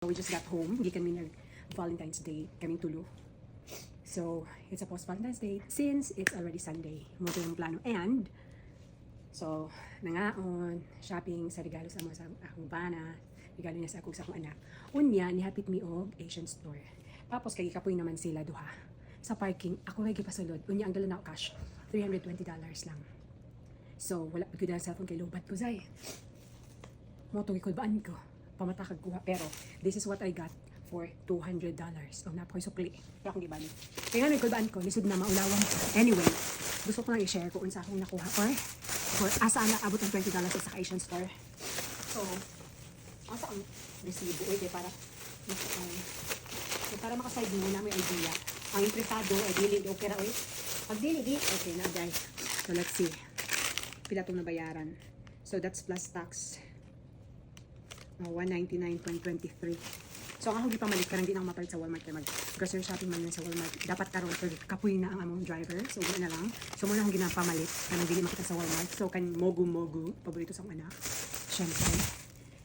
We just got home. Gikan mi nag Valentine's Day kaming tulo. So, it's a post Valentine's Day since it's already Sunday. Mo yung plano. And, so, nangaon, shopping sa regalo sa mga sa akong bana, regalo niya sa akong anak. Unya, nihapit mi og Asian store. Tapos, kay kapoy naman sila duha. Sa parking, ako kay gipasulod. Unya, ang dala na ako cash, $320 lang. So, wala ko dahil cellphone kay lobat ko, Zay. Motong ikulbaan ko. Pamatakag kuha. Pero, this is what I got for $200. O, napakoy sukli. Pero akong gibali. Kaya nga, ikulbaan ko, lisod na maulawan ko. Anyway, gusto ko lang i-share kung unsa akong nakuha. Or asa na abot ng $20 sa Asian store. So, asa ang resibo. Uy, para makaside mo na may idea. Ang interesado, ay dili, okay ra, uy. Pag dili, okay na, guys. So, let's see. Pila itong nabayaran. So, that's plus tax. 199.23. So, ang ako gipamalit karang di na ako mapalit sa Walmart kaya mag-grocery shopping man sa Walmart. Dapat karon pero kapoy na ang among driver. So, wala na lang. So, muna akong ginapamalit karang dili makita sa Walmart. So, kan mogu-mogu, paborito sa anak. Syempre.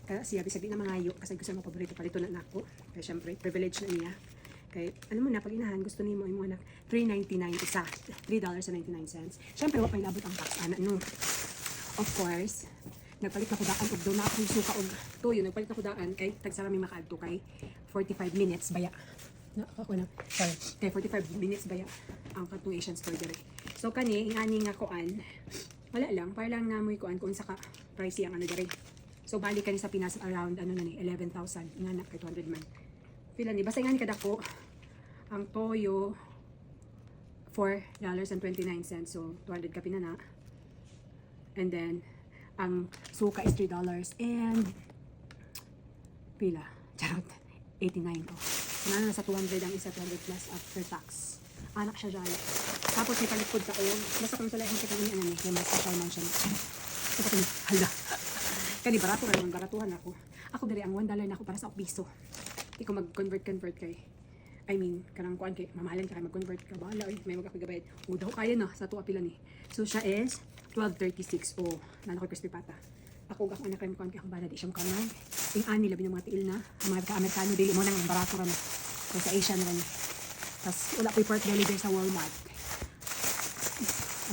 Kaya siya, bisag di na mangayo kasi gusto mo paborito palito na ako. Kaya syempre, privilege na niya. Kaya, ano mo na, pag inahan, gusto ni mo yung anak, $3.99 isa. $3.99. Syempre, wapay labot ang tax. No. Of course, nagpalit na ko daan og doon na akong suka og tuyo. Nagpalit na ko daan kay tagsarami makaadto kay 45 minutes baya. Ako na. Sorry. Kay 45 minutes baya ang katong Asian store dire. So kani ingani nga kuan. Wala lang, para lang na mo'y kuan kung sa ka pricey ang ano dire. So bali kani sa Pinas around ano na ni 11,000 ingana kay 200 man. Pila ni basta ingani kadako ang toyo $4.29. So 200 ka pinana. And then ang suka is $3 and pila? Charot. 89 to. Ano na sa 200 ang isa 200 plus after tax. Anak siya dyan. Tapos may palikod ka o basta kung salahin ka kami ano ni kaya mas special man siya. Ito kami. Hala. Kani barato rin. Baratuhan ako. Ako dali ang $1 na ako para sa piso. Hindi ko mag-convert kay I mean, kanang kuan kay mamahalan ka kay mag-convert ka ba? Oy, may magkapigabayad. O daw kaya na sa tuwa pila ni. So siya is 12.36 o nana ko crispy pata. Ako gak anak kay mo kay akong bana di siyang kanang. Ing ani labi ng mga tiil na, ang mga Amerikano dili mo nang barato ra na. So sa Asian ran. Tas wala ko pork belly din sa Walmart.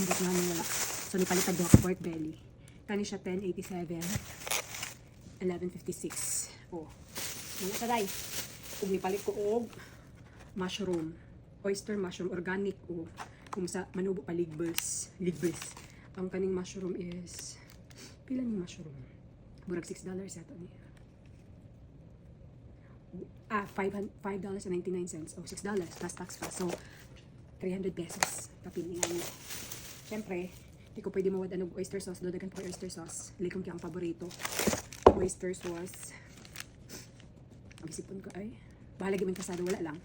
Ang gitna ni wala. So ni palitag do pork belly. Kani siya 10.87. 11.56. Oh. Mga saday. Ug ni palit ko og mushroom, oyster mushroom organic o kung sa manubo pa ligbels. Ang kaning mushroom is pila ni mushroom? Murag $6 yato ni. $5.99 o $6 plus tax pa. So 300 pesos kapin nga ni. Syempre, di ko pwede mawad og oyster sauce, dodagan pa oyster sauce. Likom kay ang paborito. Oyster sauce. Gisipon ko ay bahala gyud kasado wala lang.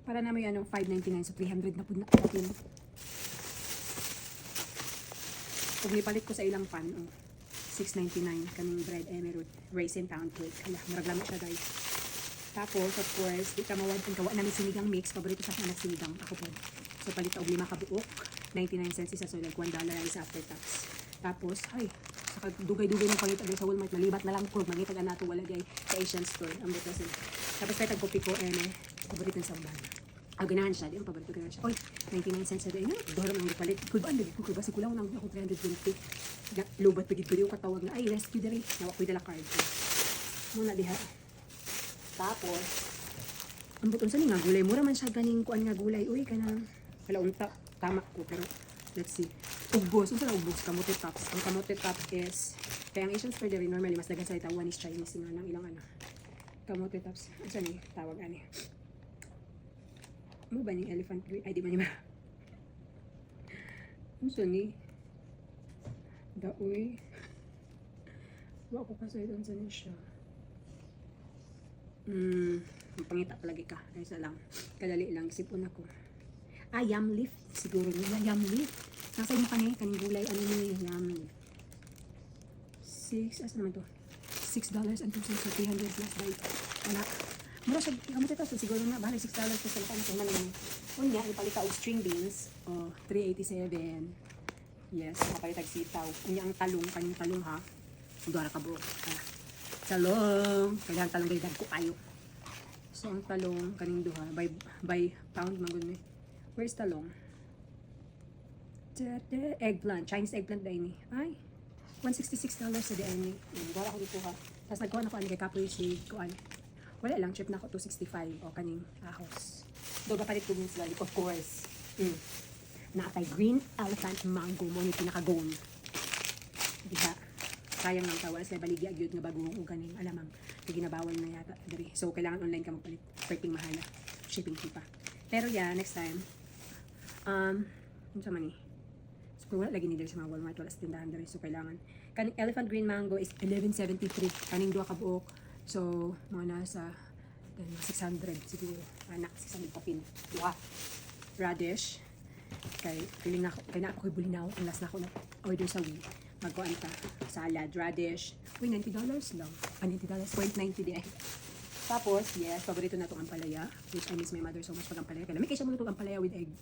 Para na may ano, $5.99 so 300 na pud na kapin. Kung nipalit ko sa ilang pan, $6.99 kaming bread emerald, raisin pound cake. Hala, murag lamo siya guys. Tapos, of course, di ka mawad ang kawa namin sinigang mix. Paborito sa akin sinigang. Ako po. So, palit ka og 5 kabuok. 99 cents isa. So, like $1 isa after tax. Tapos, ay, saka dugay-dugay ng palit sa Walmart. Malibat na lang ko. Mangitag na ito wala guys sa Asian store. Ang butasin. Tapos, kaya tagkopi ko, paborito ng sauban. Ganahan siya. Di ang paborito ganahan siya. Oy, 99 cents sa day. Doram ang palit. Kulbaan din. Kulba si kulang lang ako 320. Lubat pagid ko yung katawag na, ay, rescue dali. Nawa ko yung dala card ko. Muna diha. Tapos, ang butong sa nga gulay. Mura man siya ganing kuan nga gulay. Uy, kanang, wala unta. Tama ko. Pero, let's see. Ugbos. Unsa na ugbos? Kamote tops. Ang kamote tops is, kaya ang Asian store dali normally, mas dagan sa ita. One is Chinese. Nga ng ilang ano. Kamote tops. Ano ni? Tawag ani. Ano ba ni elephant green? Ay, di ba niya ba? Ano ni? Daoy. Wala ko kasi doon sa niya siya. Pangita palagi ka. Kaysa lang. Kadali lang. Sipon ako. Yam leaf. Siguro nila. Yam leaf. Nasa mo kaning gulay. Ano ni yam leaf? 6. Asa naman to? $6.02 so 300 plus by. Wala. Mura siya. Kamu ito. So siguro na. Bali $6 plus sa lakan. So naman. Unya. Ipalita og string beans. $3.87. Yes. Kapalitag sitaw. Unya ang talong. Kanyang talong ha. Dora ka bro. Talong. Kailangan talong gaydag ko kayo. So ang talong kaning duha by pound man gud ni. Where's talong? Eggplant, Chinese eggplant ba ini? Ay, $166 sa diyan ni. Wala ko dito ha. Tapos nagkuha na ko ani kay Capoy Shade kuan. Wala lang, chip na ako 265 o kaning ahos. Doga palit ko sila, of course. Naatay green elephant mango mo ni pinaka-gone. Diba? Sayang lang tawa sa baligi agyud nga bagong ug kaning alamang ginabawal na yata diri. So kailangan online ka magpalit. Freaking mahala. Shipping fee pa. Pero yeah, next time ano sa man ni? So wala lagi ni diri sa mga Walmart, wala sa tindahan diri. So kailangan kaning elephant green mango is 1173 kaning duha ka buok. So mga nasa 600 siguro. Anak 600 papin. Duha. Radish kay feeling na kay na ako bulinaw ang last na ako na order sa Wii. Magkuan ta salad, radish. Uy, $90 lang. $90, 0.90 di eh. Tapos, yes, paborito na itong ampalaya, which I miss my mother so much pag ampalaya. Kaya lamig kayo siya muna itong ampalaya with egg.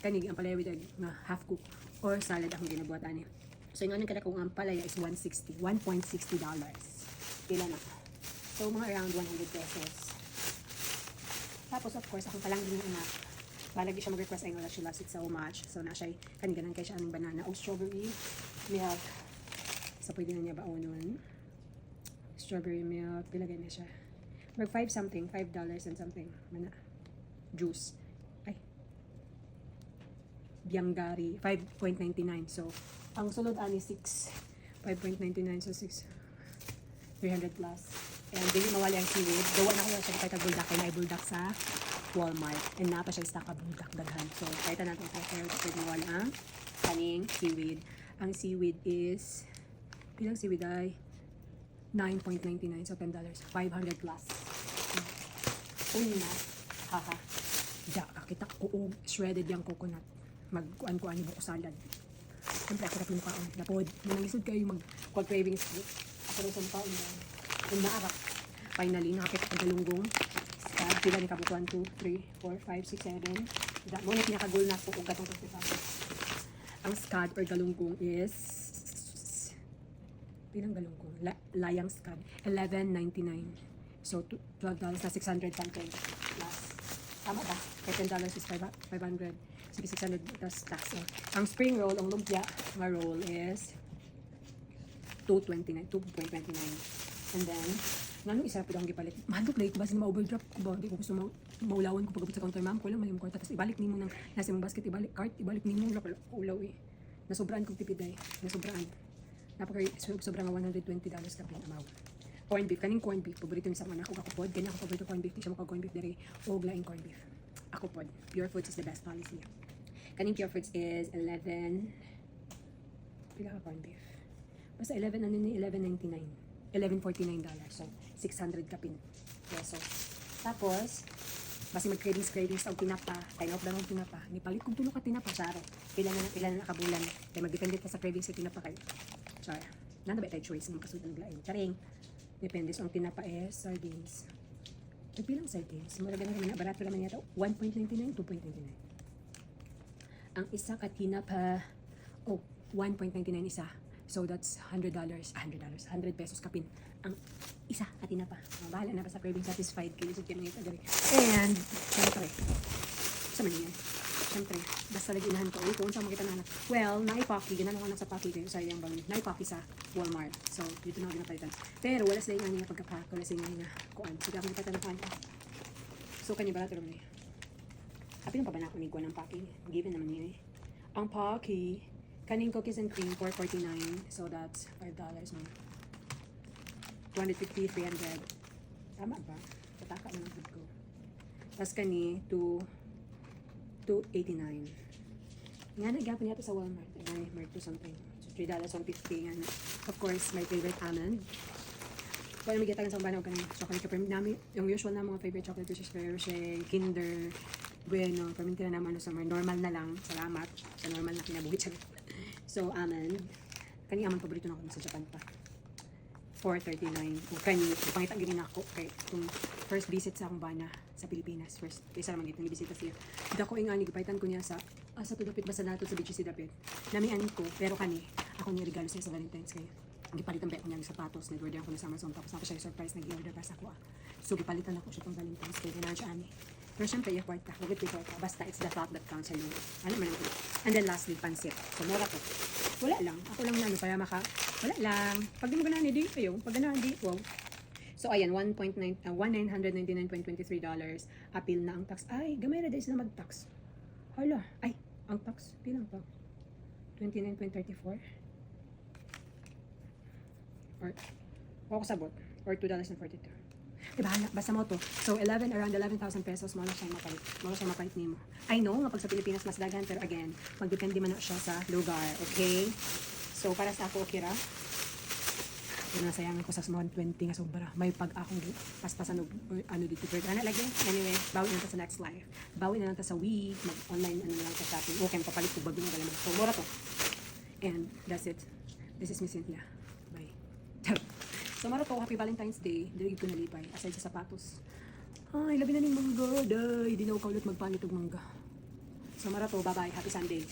Kanig, ampalaya with egg na half cook or salad akong ginabuhat ani. So, yung anong kada kong ampalaya is $1.60. Pila na. So, mga around 100 pesos. Tapos, of course, akong palang din yung anak. Balagi siya mag-request ay nga she loves it so much. So, na siya, kaniganan kay siya anong banana o strawberry milk. So, pwede na niya baonon. Strawberry milk. Bilagay na siya. Mag $5 and something. Mana. Juice. Ay. Bianggari. 5.99. So, ang sulod ani 6. 5.99. So, 6. 300 plus. And dili mawali ang seaweed. Gawa na ko siya kahit buldak. Kaya na buldak sa Walmart. And napa siya stock buldak daghan. So, kahit na natin prepare. Pwede mawala ang kaning seaweed. Ang seaweed is bilang seaweed ay 9.99, so $10. 500 plus. Una, haha. Ja, kakita ko shredded yung coconut. Magkuan-kuan yung buko salad. Siyempre, ako rin mukhaon. Napod, nanangisod kayo mag-quad cravings. Ako rin sa mukhaon. Yung naarak. Finally, nakapit ang galunggong. Scad, pila ni kabukuan 2, 3, 4, 5, 6, 7. Muna pinakagul na po kung gatong pagkita. Ang scad or galunggong is pilang galunggong? Layang scad. $11.99. So, $12 na 600 something plus. Tama ba? Kaya $10 is 500. Sige, 600 plus tax. Ang spring roll, ang lumpia nga roll is $2.29. And then, nanong isa po daw ang gipalit. Mandok late, basta ma-overdraft ko ba? Hindi ko gusto maulawan ko pagkabot sa counter, ma'am. Ko lang malimang kwarta. Tapos ibalik nimo ng nasa mong basket, ibalik cart, ibalik nimo. Ulaw eh. Nasobraan kong tipiday. Nasobraan. Sobrang $120 ka pinamaw. Corn beef. Kaning corn beef. Paborito ni sa mga ako pod. Ganyan ako paborito corn beef. Di siya mukha corn beef dari. O laing corn beef. Ako pod. Pure Foods is the best policy. Kaning Pure Foods is 11. Pila ka corn beef? Basta 11 ano ni $11.99. $11.49. So, 600 kapin pesos. Tapos, basi mag-cravings og tinapa. Kaya off lang ang tinapa. Nipalit kong tulong ka tinapa, Charo. Pila na nakabulan. Kaya mag-depende ka sa cravings sa tinapa kayo. Char. Nanda ba tayo choice ng kasunod ng lain? Charing. Depende. So, ang tinapa is sardines. Nagpilang sardines. Mura ganun naman. Barato naman yata. 1.99, 2.99. Ang isa ka tinapa, 1.99 isa. So, that's $100. 100 pesos kapin. Ang isa ka tinapa. Bahala na ba sa craving satisfied. Kaya isip kayo mga ito. And, syempre. Sa man yan. Syempre, basta lagi inahan ko. Ito, unsa makita na anak. Well, naipaki. Ginano ko na sa paki kayo. Sayang bang naipaki sa Walmart. So, dito na ako ginapalitan. Pero, wala sila yung nga pagkapak. Wala sila yung nga kuan. Sige ako napalitan ng kuan. So, kanya barato naman eh. Happy nang pa ba na ako ni kuan ng paki? Given naman yun eh. Ang paki, kaning cookies and cream, $4.49. So, that's $5 man. 250, 300. Tama ba? Tataka na ng food ko. Tapos kani, $2.89. Nga nagapon yata sa Walmart. Ay, Mark to something. So, $3.50 nga. Of course, my favorite almond. Kung ano magigitagan sa banaw ka ng chocolate ka. Namin, yung usual na mga favorite chocolate dishes, Hershey, Kinder, Bueno. Permintira naman ano summer. Normal na lang. Salamat. Sa normal na kinabuhi siya. So, almond. Kani almond paborito na ako sa Japan pa. $4.39. Kung kani, pangita gini na ako. Kay, kung first visit sa akong bana sa Pilipinas. First, isa naman gito. Nag-bisita siya. Dako yung ani, gipaitan ko niya sa to dapit basta nato sa beaches si dapit. Namian ko, pero kani, ako niya regalo siya sa Valentine's kayo. Gipalitan ba ko niyang sapatos, nag-order ako sa Amazon, tapos ako siya yung surprise, nag-order para sa ako. So, gipalitan ako siya itong Valentine's Day, ganahan siya ani. Pero syempre, yung kwarta, huwag ito yung kwarta, basta it's the thought that counts, hello. Ano man ang and then lastly, pansit. So, mura to. Wala lang, ako lang na ano, para wala lang. Pag di mo ganahan, di kayo. Pag ganahan, di, wow. So, ayan, $1,999.23. Appeal na ang tax. Ay, gamay na dahil sila mag-tax. Hala, ay, ang tax, pilang to? 29.34? Or, ako sabot. Or $2.42. Diba, basta mo to. So, around 11,000 pesos mo na siyang mapalit. Mo na siyang mapalit nimo. I know, nga pag sa Pilipinas mas dagan, pero again, magdepende man na siya sa lugar, okay? So, para sa ako, okay ra? Kung nasayangan ko sa 120 nga sobra. May pag akong paspasan og ano dito. Pero ano lagi? Anyway, bawi na lang ta sa next live. Bawi na lang ta sa week. Mag-online ano lang sa shopping. Okay, papalit ko bago ng galaman. So, mura to. And that's it. This is Miss Cynthia. Bye. So, mara to. Happy Valentine's Day. Diligid ko nalipay. Aside sa sapatos. Ay, labi na ning mangga. Day. Di na ako kaulit magpanit og mangga. So, mara to. Bye-bye. Happy Sunday.